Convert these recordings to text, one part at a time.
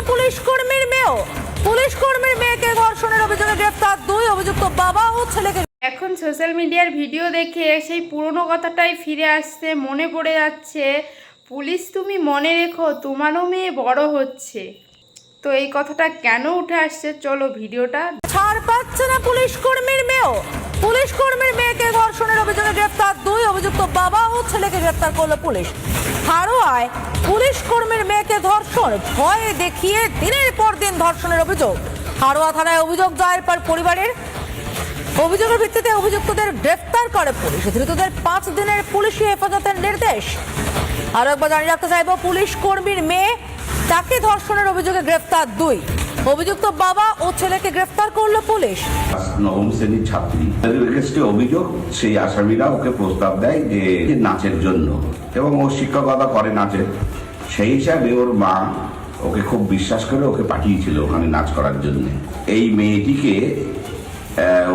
Police কর্মীর মেয়েকে ধর্ষণের অভিযোগে গ্রেফতার 2 অভিযুক্ত বাবা ও ছেলেকে। এখন সোশ্যাল মিডিয়ার ভিডিও দেখে সেই পুরনো কথাটাই ফিরে আসছে, মনে পড়ে যাচ্ছে। পুলিশ, তুমি মনে রেখো তোমারও মেয়ে বড় হচ্ছে। তো এই কথাটা কেন উঠে আসছে, চলো ভিডিওটা। ছাড় পাচ্ছে না পুলিশ কর্মীর মেয়েকে ধর্ষণের অভিযোগে গ্রেফতার 2 অভিযুক্ত বাবা ও ছেলেকে গ্রেফতার করলো পুলিশ। হারোয়ায় পুলিশ কর্মীর মেয়েকে ধর্ষণ, ভয়ে দেখিয়ে দিনের পর দিন ধর্ষণের অভিযোগ। হারোয়া থানায় অভিযোগ দায়ের পর পরিবারের অভিযোগের ভিত্তিতে অভিযুক্তদের গ্রেফতার করে পুলিশ। ধৃতদের 5 দিনের পুলিশি হেফাজতের নির্দেশ। আরো একবার জানিয়ে রাখতে চাইব, পুলিশ কর্মীর মেয়ে, তাকে ধর্ষণের অভিযোগে গ্রেফতার 2 অভিযুক্ত বাবা ও ছেলেকে গ্রেফতার করলো পুলিশ। নবম শ্রেণীর ছাত্রী, অভিযোগ সেই আসামিরা ওকে প্রস্তাব দেয় যে নাচের জন্য, এবং ও শিক্ষকতা করে নাচের। সেই হিসাবে ওর মা ওকে খুব বিশ্বাস করে ওকে পাঠিয়েছিল ওখানে নাচ করার জন্য। এই মেয়েটিকে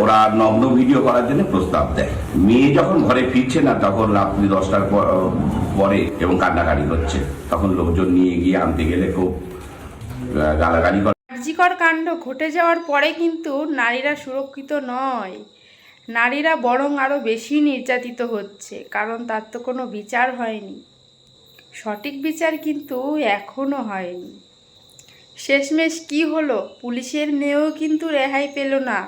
ওরা নগ্ন ভিডিও করার জন্য প্রস্তাব দেয়। মেয়ে যখন ঘরে ফিরছে না, তখন রাত্রি 10টার পরে এবং কান্নাকাটি হচ্ছে, তখন লোকজন নিয়ে গিয়ে আনতে গেলে খুব গালাগালি করে। কার্যকর কাণ্ড ঘটে যাওয়ার পরে কিন্তু নারীরা সুরক্ষিত নয়, নারীরা বরং আরও বেশি নির্যাতিত হচ্ছে, কারণ তার তো কোনো বিচার হয়নি। সঠিক বিচার কিন্তু এখনও হয়নি। শেষমেশ কি হলো, পুলিশের মেয়েও কিন্তু রেহাই পেল না।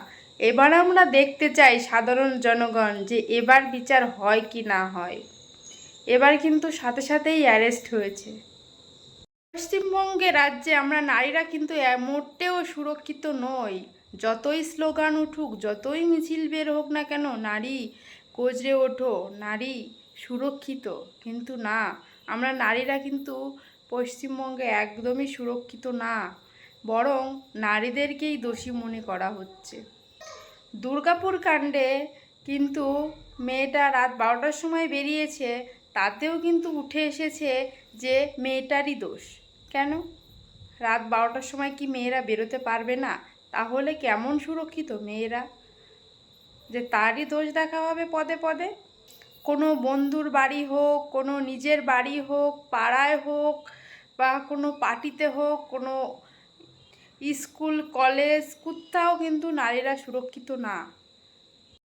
এবার আমরা দেখতে চাই সাধারণ জনগণ যে এবার বিচার হয় কি না হয়। এবার কিন্তু সাথে সাথেই অ্যারেস্ট হয়েছে। পশ্চিমবঙ্গে রাজ্যে আমরা নারীরা কিন্তু মোটেও সুরক্ষিত নই। যতই স্লোগান উঠুক, যতই মিছিল বের হোক না কেন, নারী গর্জে ওঠো, নারী সুরক্ষিত, কিন্তু না, আমরা নারীরা কিন্তু পশ্চিমবঙ্গে একদমই সুরক্ষিত না, বরং নারীদেরকেই দোষী মনে করা হচ্ছে। দুর্গাপুর কাণ্ডে কিন্তু মেয়েটা রাত 12টার সময় বেরিয়েছে, তাতেও কিন্তু উঠে এসেছে যে মেয়েটারই দোষ। কেন রাত 12টার সময় কি মেয়েরা বেরোতে পারবে না? তাহলে কেমন সুরক্ষিত মেয়েরা, যে তারই দোষ দেখা হবে পদে পদে? কোনো বন্ধুর বাড়ি হোক, কোনো নিজের বাড়ি হোক, পাড়ায় হোক, বা কোনো পার্টিতে হোক, কোনো স্কুল কলেজ, কোথাও কিন্তু নারীরা সুরক্ষিত না।